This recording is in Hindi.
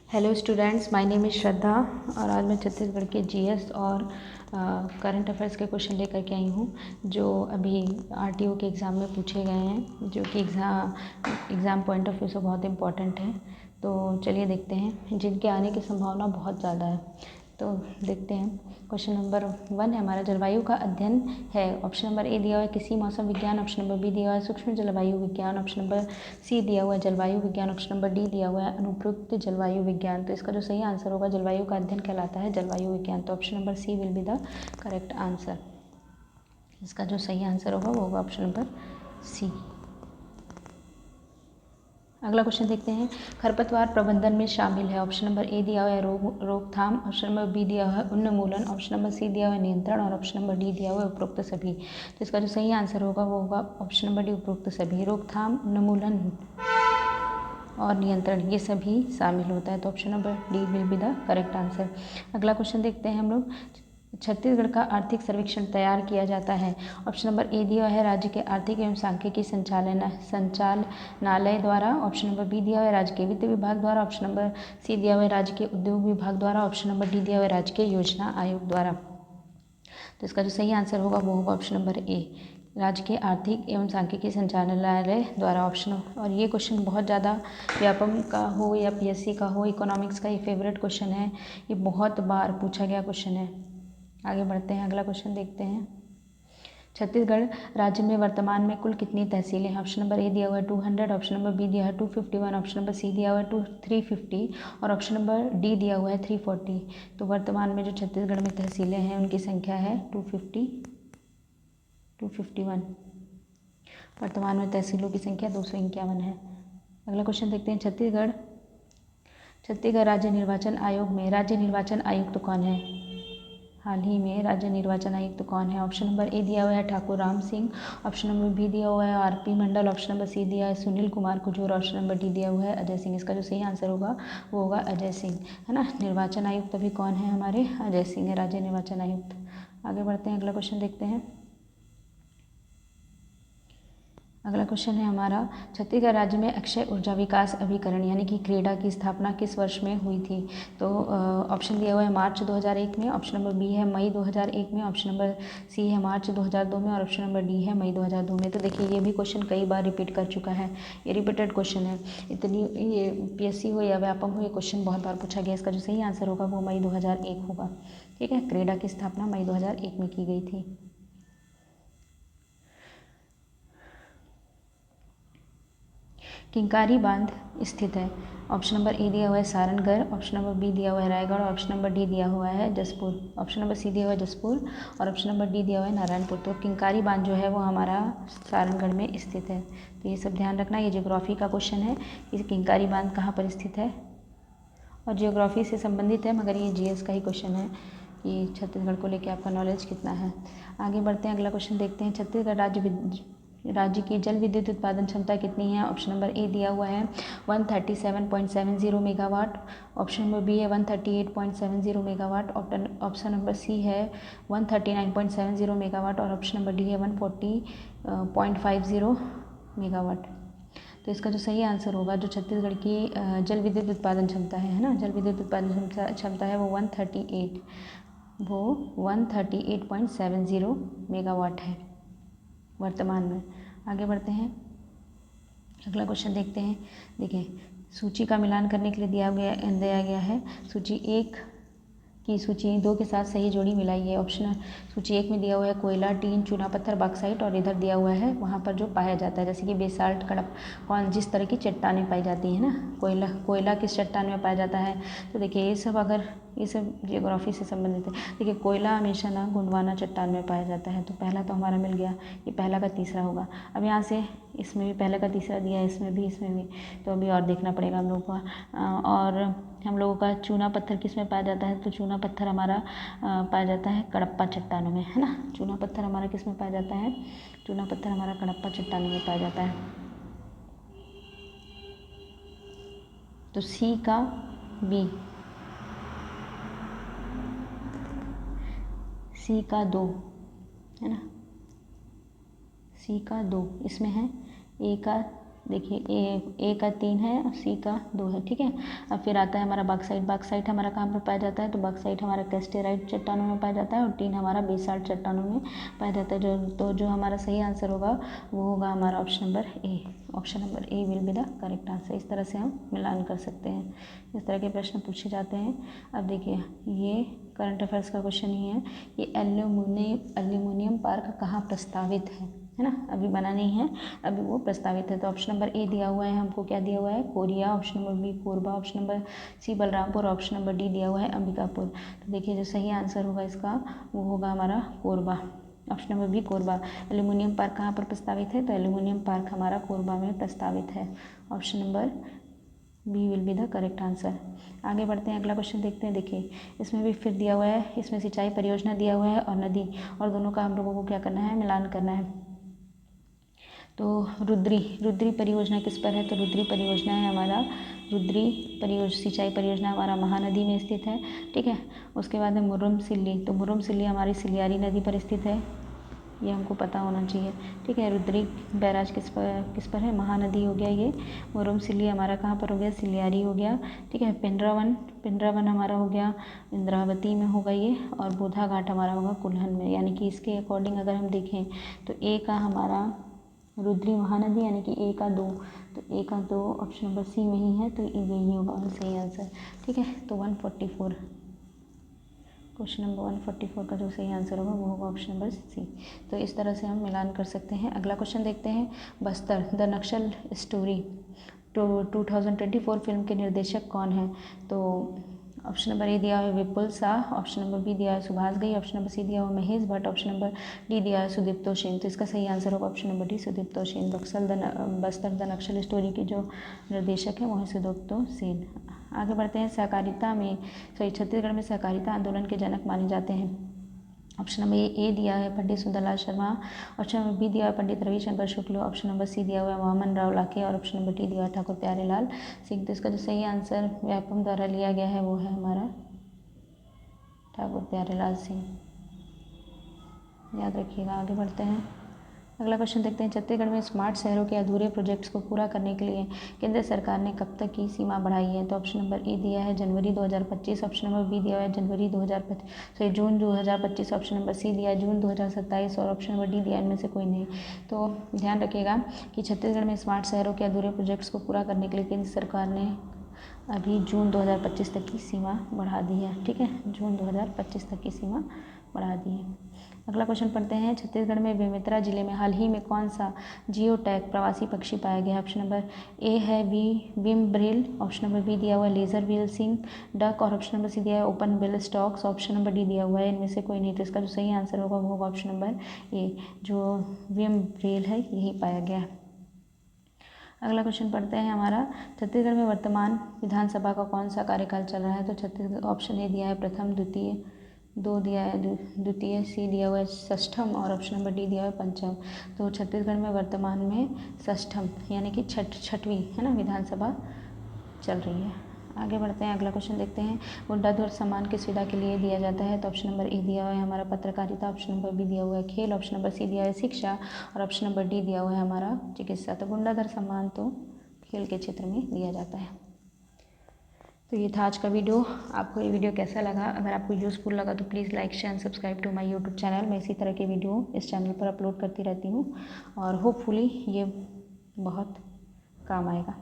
Hello students, my name is Shraddha और आज मैं छत्तीसगढ़ के जीएस और करंट अफेयर्स के क्वेश्चन लेकर के आई हूँ जो अभी आरटीओ के एग्ज़ाम में पूछे गए हैं, जो कि एग्ज़ाम पॉइंट ऑफ व्यू से बहुत इम्पॉर्टेंट है। तो चलिए देखते हैं, जिनके आने की संभावना बहुत ज़्यादा है। तो देखते हैं। क्वेश्चन नंबर 1 है हमारा, जलवायु का अध्ययन है। ऑप्शन नंबर ए दिया हुआ है कृषि मौसम विज्ञान, ऑप्शन नंबर बी दिया हुआ है सूक्ष्म जलवायु विज्ञान, ऑप्शन नंबर सी दिया हुआ है जलवायु विज्ञान, ऑप्शन नंबर डी दिया हुआ है अनुप्रयुक्त जलवायु विज्ञान। तो इसका जो सही आंसर होगा, जलवायु का अध्ययन कहलाता है जलवायु विज्ञान। तो option number C will be the correct answer. इसका जो सही आंसर होगा वो होगा ऑप्शन नंबर सी। अगला क्वेश्चन देखते हैं, खरपतवार प्रबंधन में शामिल है। ऑप्शन नंबर ए दिया हुआ है रोकथाम, ऑप्शन नंबर बी दिया हुआ है उन्मूलन, ऑप्शन नंबर सी दिया हुआ है नियंत्रण और ऑप्शन नंबर डी दिया हुआ है उपरोक्त सभी। तो इसका जो सही आंसर होगा वो होगा ऑप्शन नंबर डी उपरोक्त सभी। रोकथाम, उन्मूलन और नियंत्रण ये सभी शामिल होता है। तो option number D will be the correct answer. अगला क्वेश्चन देखते हैं हम लोग, छत्तीसगढ़ का आर्थिक सर्वेक्षण तैयार किया जाता है। ऑप्शन नंबर ए दिया है राज्य के आर्थिक एवं सांख्यिकी संचालनालय द्वारा, ऑप्शन नंबर बी दिया हुआ है राज्य के वित्त विभाग द्वारा, ऑप्शन नंबर सी दिया हुआ है राज्य के उद्योग विभाग द्वारा, ऑप्शन नंबर डी दिया हुआ है राज्य के योजना आयोग द्वारा। तो इसका जो सही आंसर होगा वो होगा ऑप्शन नंबर ए, राज्य के आर्थिक एवं सांख्यिकी संचालनालय द्वारा। ऑप्शन और ये क्वेश्चन बहुत ज़्यादा व्यापम का हो या पीएससी का हो, इकोनॉमिक्स का ये फेवरेट क्वेश्चन है, ये बहुत बार पूछा गया क्वेश्चन है। आगे बढ़ते हैं, अगला क्वेश्चन देखते हैं, छत्तीसगढ़ राज्य में वर्तमान में कुल कितनी तहसीलें हैं। ऑप्शन नंबर ए दिया हुआ है 200, ऑप्शन नंबर बी दिया है 251, ऑप्शन नंबर सी दिया हुआ है 350 और ऑप्शन नंबर डी दिया हुआ है 340। तो वर्तमान में जो छत्तीसगढ़ में तहसीलें हैं उनकी संख्या है 251। वर्तमान में तहसीलों की संख्या 251 है। अगला क्वेश्चन देखते हैं, छत्तीसगढ़ राज्य निर्वाचन आयोग में राज्य निर्वाचन आयुक्त कौन है। हाल ही में राज्य निर्वाचन आयुक्त कौन है। ऑप्शन नंबर ए दिया हुआ है Thakur Ram Singh, option number B दिया हुआ है RP Mandal, option number C दिया है Sunil Kumar Kujur, option number D दिया हुआ है अजय सिंह। इसका जो सही आंसर होगा वो होगा अजय सिंह, है ना। निर्वाचन आयुक्त अभी कौन है हमारे, अजय सिंह है राज्य निर्वाचन आयुक्त। आगे बढ़ते हैं, अगला क्वेश्चन देखते हैं। अगला क्वेश्चन है हमारा, छत्तीसगढ़ राज्य में अक्षय ऊर्जा विकास अभिकरण यानी कि क्रेडा की स्थापना किस वर्ष में हुई थी। तो ऑप्शन दिया हुआ है मार्च 2001 में, ऑप्शन नंबर बी है मई 2001 में, ऑप्शन नंबर सी है मार्च 2002 में और ऑप्शन नंबर डी है मई 2002 में। तो देखिए ये भी क्वेश्चन कई बार रिपीट कर चुका है, ये रिपीटेड क्वेश्चन है। इतनी ये पीएससी हो या व्यापम हो, ये क्वेश्चन बहुत बार पूछा गया। इसका जो सही आंसर होगा वो मई 2001 होगा। ठीक है, क्रेडा की स्थापना मई 2001 में की गई थी। किंकारी बांध स्थित है। ऑप्शन नंबर ए दिया हुआ है सारंगढ़, ऑप्शन नंबर बी दिया हुआ है रायगढ़, ऑप्शन नंबर डी दिया हुआ है जसपुर, ऑप्शन नंबर सी दिया हुआ है जसपुर और ऑप्शन नंबर डी दिया हुआ है नारायणपुर। तो किंकारी बांध जो है वो हमारा सारंगढ़ में स्थित है। तो ये सब ध्यान रखना, ये ज्योग्राफी का क्वेश्चन है कि किंकारी बांध कहाँ पर स्थित है और ज्योग्राफी से संबंधित है, मगर ये जीएस का ही क्वेश्चन है कि छत्तीसगढ़ को लेकर आपका नॉलेज कितना है। आगे बढ़ते हैं, अगला क्वेश्चन देखते हैं, छत्तीसगढ़ राज्य की जल विद्युत उत्पादन क्षमता कितनी है। ऑप्शन नंबर ए दिया हुआ है 137.70 मेगावाट, ऑप्शन नंबर बी है 138.70 मेगावाट, ऑप्शन नंबर सी है 139.70 मेगावाट और ऑप्शन नंबर डी है 140.50 मेगावाट। तो इसका जो सही आंसर होगा, जो छत्तीसगढ़ की जल विद्युत उत्पादन क्षमता है ना, जल विद्युत उत्पादन क्षमता है वो 138.70 मेगावाट है वर्तमान में। आगे बढ़ते हैं, अगला क्वेश्चन देखते हैं। देखिए, सूची का मिलान करने के लिए दिया गया है सूची 1 की सूची 2 के साथ सही जोड़ी मिलाइए। ऑप्शन सूची 1 में दिया हुआ है कोयला, टीन, चूना पत्थर, बॉक्साइट और इधर दिया हुआ है वहाँ पर जो पाया जाता है, जैसे कि बेसाल्ट, कडप, कौन जिस तरह की चट्टानें पाई जाती हैं ना, कोयला किस चट्टान में पाया जाता है। तो देखिए ये सब जियोग्राफी से संबंधित है। देखिए कोयला हमेशा ना गोंडवाना चट्टान में पाया जाता है। तो पहला तो हमारा मिल गया, ये पहला का तीसरा होगा। अब यहाँ से इसमें भी पहले का तीसरा दिया है, इसमें भी तो अभी और देखना पड़ेगा हम लोगों का। और हम लोगों का चूना पत्थर किस में पाया जाता है, तो चूना पत्थर हमारा पाया जाता है कडप्पा चट्टानों में, है ना। चूना पत्थर हमारा किस में पाया जाता है, चूना पत्थर हमारा कडप्पा चट्टानों में पाया जाता है। तो सी का बी, सी का 2 है ना, सी का 2 इसमें है, ए का देखिए ए का 3 है और सी का 2 है, ठीक है। अब फिर आता है हमारा बॉक्साइट हमारा कहाँ पर पाया जाता है, तो बॉक्साइट हमारा कैस्टेराइट चट्टानों में पाया जाता है और टीन हमारा बेसाल्ट चट्टानों में पाया जाता है। जो हमारा सही आंसर होगा वो होगा हमारा option number A. Option number A will be the correct answer. इस तरह से हम मिलान कर सकते हैं, इस तरह के प्रश्न पूछे जाते हैं। अब देखिए ये करंट अफेयर्स का क्वेश्चन ही है, ये एल्यूमिनियम पार्क कहाँ प्रस्तावित है ना, अभी बना नहीं है, अभी वो प्रस्तावित है। तो ऑप्शन नंबर ए दिया हुआ है हमको, क्या दिया हुआ है, Koriya. Option number B Korba. Option number C Balrampur. Option number D दिया हुआ है अंबिकापुर। तो देखिए जो सही आंसर होगा इसका वो होगा हमारा Korba. Option number B Korba. Aluminium park कहाँ पर प्रस्तावित है, तो एल्यूमिनियम पार्क हमारा कोरबा में प्रस्तावित है। Option number B will be the correct answer. आगे बढ़ते हैं, अगला क्वेश्चन देखते हैं। देखिए इसमें भी फिर दिया हुआ है, इसमें सिंचाई परियोजना दिया हुआ है और नदी, और दोनों का हम लोगों को क्या करना है, मिलान करना है। तो रुद्री परियोजना किस पर है, तो रुद्री परियोजना है हमारा सिंचाई परियोजना हमारा महानदी में स्थित है, ठीक है। उसके बाद है मुर्रम सिल्ली, तो मुर्रम सिल्ली हमारी सिलियारी नदी पर स्थित है, ये हमको पता होना चाहिए, ठीक है। रुद्री बैराज किस पर है, महानदी हो गया ये। मुर्रम सिल्ली हमारा कहाँ पर हो गया, सिलियारी हो गया, ठीक है। पिंडरावन हमारा हो गया इंद्रावती में होगा ये, और बोधा घाट हमारा होगा कुल्हन में। यानी कि इसके अकॉर्डिंग अगर हम देखें तो ए का हमारा रुद्री महानदी यानी कि ए का 2, तो ए का 2 ऑप्शन नंबर सी में ही है, तो यही होगा सही आंसर, ठीक है। तो 144 क्वेश्चन नंबर 144 का जो सही आंसर होगा वो होगा ऑप्शन नंबर सी। तो इस तरह से हम मिलान कर सकते हैं। अगला क्वेश्चन देखते हैं, Bastar the Naxal story 2024 film के निर्देशक कौन है, तो ऑप्शन नंबर ए दिया है Vipul Shah. Option number B दिया है Subhash Ghai. Option number C दिया हुआ Mahesh Bhatt. Option number D दिया है सुदीप्तो सेन। तो इसका सही आंसर होगा option number D Sudipto Sen. Bastar the Naxal story के जो निर्देशक हैं वो है सुदीप्तो सेन। आगे बढ़ते हैं, छत्तीसगढ़ में सहकारिता आंदोलन के जनक माने जाते हैं। ऑप्शन नंबर ए दिया है Pandit Sundarlal Sharma. Option number B दिया है Pandit Ravishankar Shukla. Option number C दिया हुआ है वामन राव लाखे और ऑप्शन नंबर डी दिया है ठाकुर प्यारेलाल सिंह। तो इसका जो सही आंसर व्यापम द्वारा लिया गया है वो है हमारा ठाकुर प्यारेलाल सिंह, याद रखिएगा। आगे बढ़ते हैं, अगला क्वेश्चन देखते हैं, छत्तीसगढ़ में स्मार्ट शहरों के अधूरे प्रोजेक्ट्स को पूरा करने के लिए केंद्र सरकार ने कब तक की सीमा बढ़ाई है, तो ऑप्शन नंबर ए दिया है जनवरी 2025। ऑप्शन नंबर बी दिया है जून 2025। ऑप्शन नंबर सी दिया है जून 2027 और ऑप्शन नंबर डी दिया है इनमें से कोई नहीं। तो ध्यान रखिएगा कि छत्तीसगढ़ में स्मार्ट शहरों के अधूरे प्रोजेक्ट्स को पूरा करने के लिए केंद्र सरकार ने अभी जून 2025 तक की सीमा बढ़ा दी है, ठीक है। जून 2025 तक की सीमा बढ़ा दी है। अगला क्वेश्चन पढ़ते हैं, छत्तीसगढ़ में बेमेतरा जिले में हाल ही में कौन सा जियो टैग प्रवासी पक्षी पाया गया है। ऑप्शन नंबर ए है विम्ब्रेल। ऑप्शन नंबर बी दिया हुआ है लेजर बिल सिंह डक और ऑप्शन नंबर सी दिया है open bill stocks. Option number D दिया हुआ है इनमें से कोई नहीं। तो इसका जो सही आंसर होगा वो होगा ऑप्शन नंबर ए, जो विम्ब्रेल है यही पाया गया है। अगला क्वेश्चन पढ़ते हैं हमारा, छत्तीसगढ़ में वर्तमान विधानसभा का कौन सा कार्यकाल चल रहा है, तो छत्तीसगढ़ ऑप्शन ए दिया है प्रथम, द्वितीय, 2 दिया है द्वितीय, सी दिया हुआ है षष्ठम और ऑप्शन नंबर डी दिया हुआ है पंचम। तो छत्तीसगढ़ में वर्तमान में षष्ठम यानी कि छठवीं है ना विधानसभा चल रही है। आगे बढ़ते हैं, अगला क्वेश्चन देखते हैं, गुंडाधुर सम्मान किस विधा के लिए दिया जाता है, तो ऑप्शन नंबर ए दिया हुआ है हमारा पत्रकारिता। ऑप्शन नंबर बी दिया हुआ है खेल। ऑप्शन नंबर सी दिया है शिक्षा और ऑप्शन नंबर डी दिया हुआ है हमारा चिकित्सा। तो गुंडाधुर सम्मान तो खेल के क्षेत्र में दिया जाता है। तो ये था आज का वीडियो। आपको ये वीडियो कैसा लगा, अगर आपको यूज़फुल लगा तो please like share and subscribe to my YouTube channel. मैं इसी तरह के वीडियो इस चैनल पर अपलोड करती रहती हूँ और होपफुली ये बहुत काम आएगा।